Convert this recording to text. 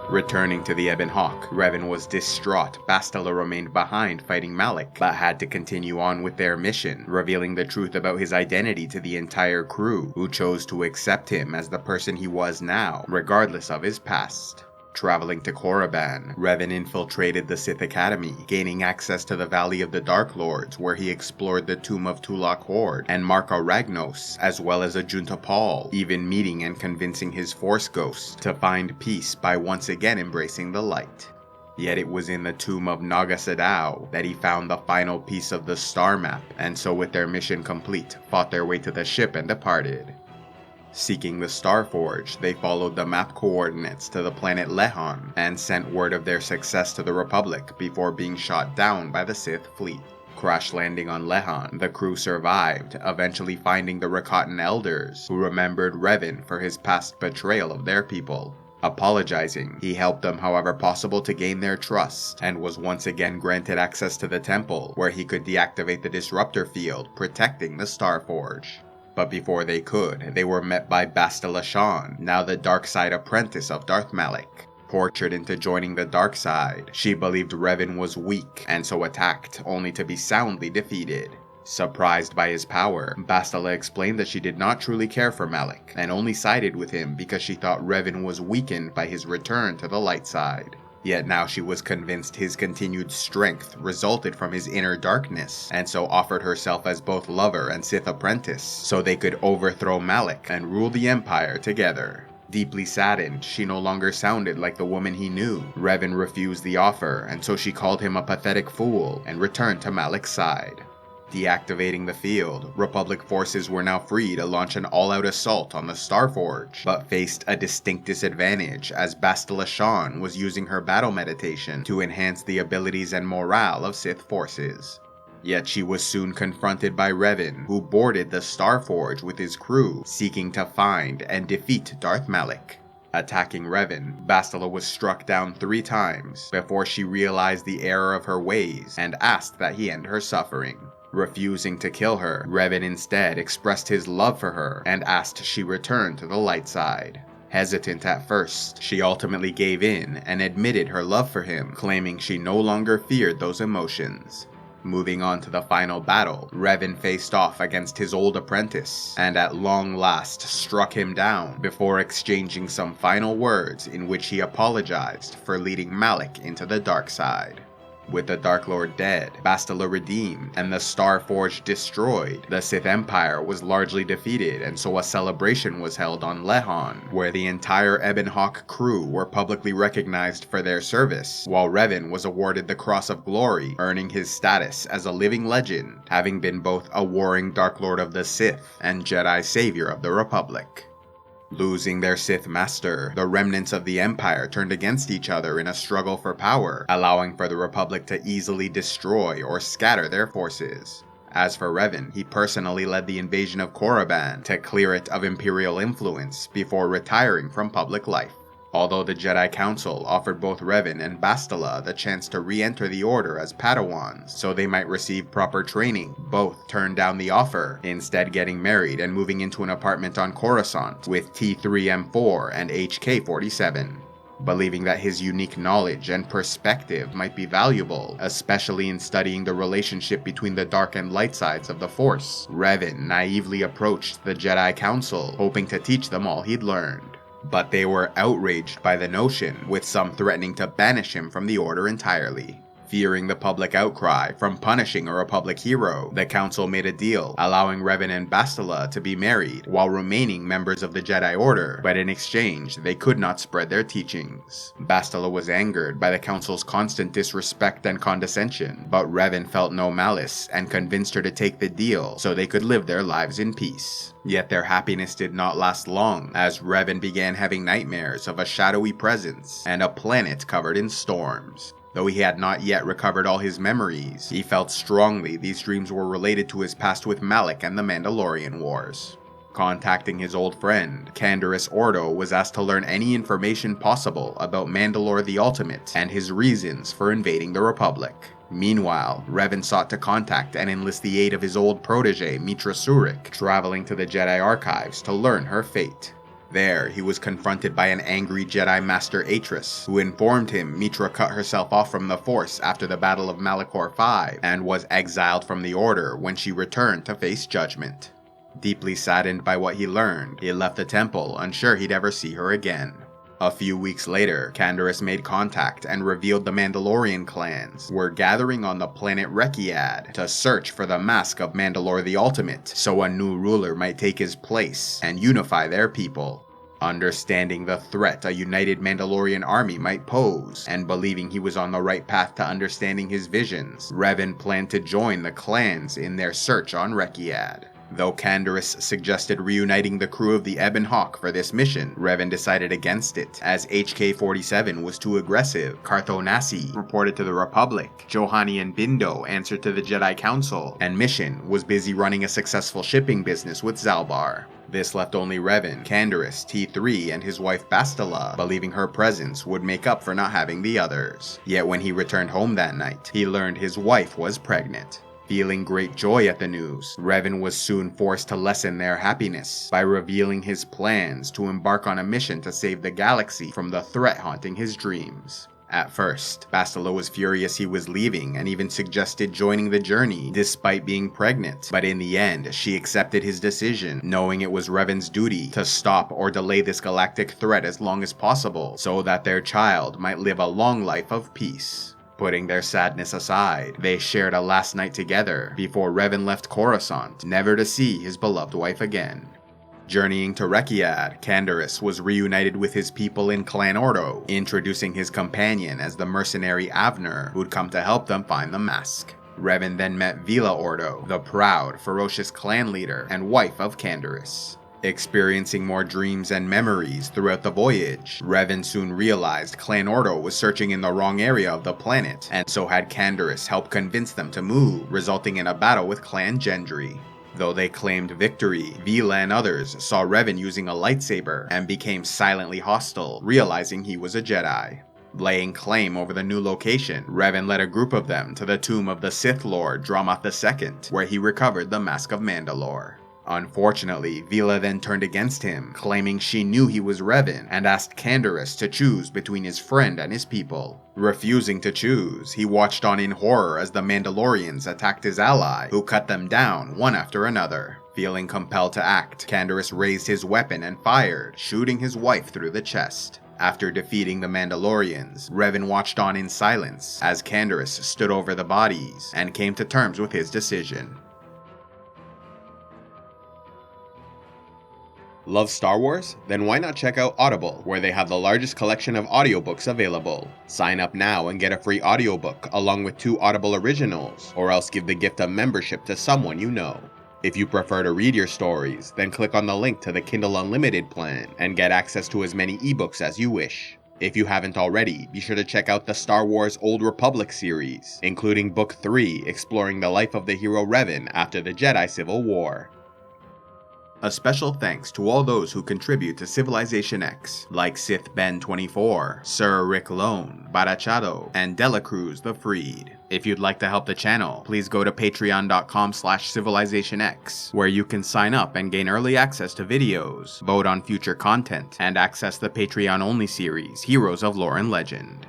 Returning to the Ebon Hawk, Revan was distraught. BASTILA remained behind fighting Malak, but had to continue on with their mission, revealing the truth about his identity to the entire crew, who chose to accept him as the person he was now, regardless of his past. Traveling to Korriban, Revan infiltrated the Sith Academy, gaining access to the Valley of the Dark Lords, where he explored the tomb of Tulak Hord and Marka Ragnos, as well as Ajunta Pall, even meeting and convincing his Force ghost to find peace by once again embracing the light. Yet it was in the tomb of Naga Sadow that he found the final piece of the star map, and so with their mission complete, fought their way to the ship and departed. Seeking the Starforge, they followed the map coordinates to the planet Lehon and sent word of their success to the Republic before being shot down by the Sith fleet. Crash landing on Lehon, the crew survived, eventually finding the Rakatan elders, who remembered Revan for his past betrayal of their people. Apologizing, he helped them however possible to gain their trust, and was once again granted access to the temple, where he could deactivate the disruptor field, protecting the Starforge. But before they could, they were met by BASTILA Shan, now the dark side apprentice of Darth Malak. Tortured into joining the dark side, she believed Revan was weak, and so attacked, only to be soundly defeated. Surprised by his power, BASTILA explained that she did not truly care for Malak, and only sided with him because she thought Revan was weakened by his return to the light side. Yet now she was convinced his continued strength resulted from his inner darkness, and so offered herself as both lover and Sith apprentice, so they could overthrow Malak and rule the Empire together. Deeply saddened, she no longer sounded like the woman he knew. Revan refused the offer, and so she called him a pathetic fool, and returned to Malak's side. Deactivating the field, Republic forces were now free to launch an all-out assault on the Starforge, but faced a distinct disadvantage as BASTILA Shan was using her battle meditation to enhance the abilities and morale of Sith forces. Yet she was soon confronted by Revan, who boarded the Starforge with his crew, seeking to find and defeat Darth Malak. Attacking Revan, BASTILA was struck down 3 times before she realized the error of her ways and asked that he end her suffering. Refusing to kill her, Revan instead expressed his love for her and asked she return to the light side. Hesitant at first, she ultimately gave in and admitted her love for him, claiming she no longer feared those emotions. Moving on to the final battle, Revan faced off against his old apprentice, and at long last struck him down before exchanging some final words in which he apologized for leading Malak into the dark side. With the Dark Lord dead, BASTILA redeemed, and the Starforge destroyed, the Sith Empire was largely defeated, and so a celebration was held on Lehon, where the entire Ebon Hawk crew were publicly recognized for their service, while Revan was awarded the Cross of Glory, earning his status as a living legend, having been both a warring Dark Lord of the Sith and Jedi Savior of the Republic. Losing their Sith master, the remnants of the Empire turned against each other in a struggle for power, allowing for the Republic to easily destroy or scatter their forces. As for Revan, he personally led the invasion of Korriban to clear it of Imperial influence before retiring from public life. Although the Jedi Council offered both Revan and BASTILA the chance to re-enter the Order as Padawans so they might receive proper training, both turned down the offer, instead getting married and moving into an apartment on Coruscant with T3M4 and HK47. Believing that his unique knowledge and perspective might be valuable, especially in studying the relationship between the dark and light sides of the Force, Revan naively approached the Jedi Council, hoping to teach them all he'd learned. But they were outraged by the notion, with some threatening to banish him from the Order entirely. Fearing the public outcry from punishing a Republic hero, the Council made a deal, allowing Revan and BASTILA to be married while remaining members of the Jedi Order, but in exchange, they could not spread their teachings. BASTILA was angered by the Council's constant disrespect and condescension, but Revan felt no malice and convinced her to take the deal so they could live their lives in peace. Yet their happiness did not last long, as Revan began having nightmares of a shadowy presence and a planet covered in storms. Though he had not yet recovered all his memories, he felt strongly these dreams were related to his past with Malak and the Mandalorian Wars. Contacting his old friend, Canderous Ordo was asked to learn any information possible about Mandalore the Ultimate and his reasons for invading the Republic. Meanwhile, Revan sought to contact and enlist the aid of his old protege, Mitra Surik, traveling to the Jedi archives to learn her fate. There, he was confronted by an angry Jedi Master Atris, who informed him Mitra cut herself off from the Force after the Battle of Malachor V and was exiled from the Order when she returned to face judgment. Deeply saddened by what he learned, he left the temple, unsure he'd ever see her again. A few weeks later, Canderous made contact and revealed the Mandalorian clans were gathering on the planet Rekkiad to search for the Mask of Mandalore the Ultimate so a new ruler might take his place and unify their people. Understanding the threat a united Mandalorian army might pose, and believing he was on the right path to understanding his visions, Revan planned to join the clans in their search on Rekkiad. Though Canderous suggested reuniting the crew of the Ebon Hawk for this mission, Revan decided against it, as HK-47 was too aggressive. Carthonasi reported to the Republic, Johani and Bindo answered to the Jedi Council, and Mission was busy running a successful shipping business with Zalbar. This left only Revan, Canderous, T3, and his wife Bastila, believing her presence would make up for not having the others. Yet when he returned home that night, he learned his wife was pregnant. Feeling great joy at the news, Revan was soon forced to lessen their happiness by revealing his plans to embark on a mission to save the galaxy from the threat haunting his dreams. At first, Bastila was furious he was leaving and even suggested joining the journey despite being pregnant, but in the end, she accepted his decision, knowing it was Revan's duty to stop or delay this galactic threat as long as possible so that their child might live a long life of peace. Putting their sadness aside, they shared a last night together before Revan left Coruscant, never to see his beloved wife again. Journeying to Rekkiad, Canderous was reunited with his people in Clan Ordo, introducing his companion as the mercenary Avner, who'd come to help them find the mask. Revan then met Vila Ordo, the proud, ferocious clan leader and wife of Canderous. Experiencing more dreams and memories throughout the voyage, Revan soon realized Clan Ordo was searching in the wrong area of the planet, and so had Canderous help convince them to move, resulting in a battle with Clan Gendry. Though they claimed victory, Vila and others saw Revan using a lightsaber and became silently hostile, realizing he was a Jedi. Laying claim over the new location, Revan led a group of them to the tomb of the Sith Lord Dramath II, where he recovered the Mask of Mandalore. Unfortunately, Vila then turned against him, claiming she knew he was Revan, and asked Canderous to choose between his friend and his people. Refusing to choose, he watched on in horror as the Mandalorians attacked his ally, who cut them down one after another. Feeling compelled to act, Canderous raised his weapon and fired, shooting his wife through the chest. After defeating the Mandalorians, Revan watched on in silence as Canderous stood over the bodies and came to terms with his decision. Love Star Wars? Then why not check out Audible, where they have the largest collection of audiobooks available. Sign up now and get a free audiobook along with 2 Audible originals, or else give the gift of membership to someone you know. If you prefer to read your stories, then click on the link to the Kindle Unlimited plan and get access to as many ebooks as you wish. If you haven't already, be sure to check out the Star Wars Old Republic series, including Book 3 exploring the life of the hero Revan after the Jedi Civil War. A special thanks to all those who contribute to Civilization X, like Sith Ben 24, Sir Rick Lone, Barachado, and Delacruz the Freed. If you'd like to help the channel, please go to patreon.com/civilizationx, where you can sign up and gain early access to videos, vote on future content, and access the Patreon-only series, Heroes of Lore and Legend.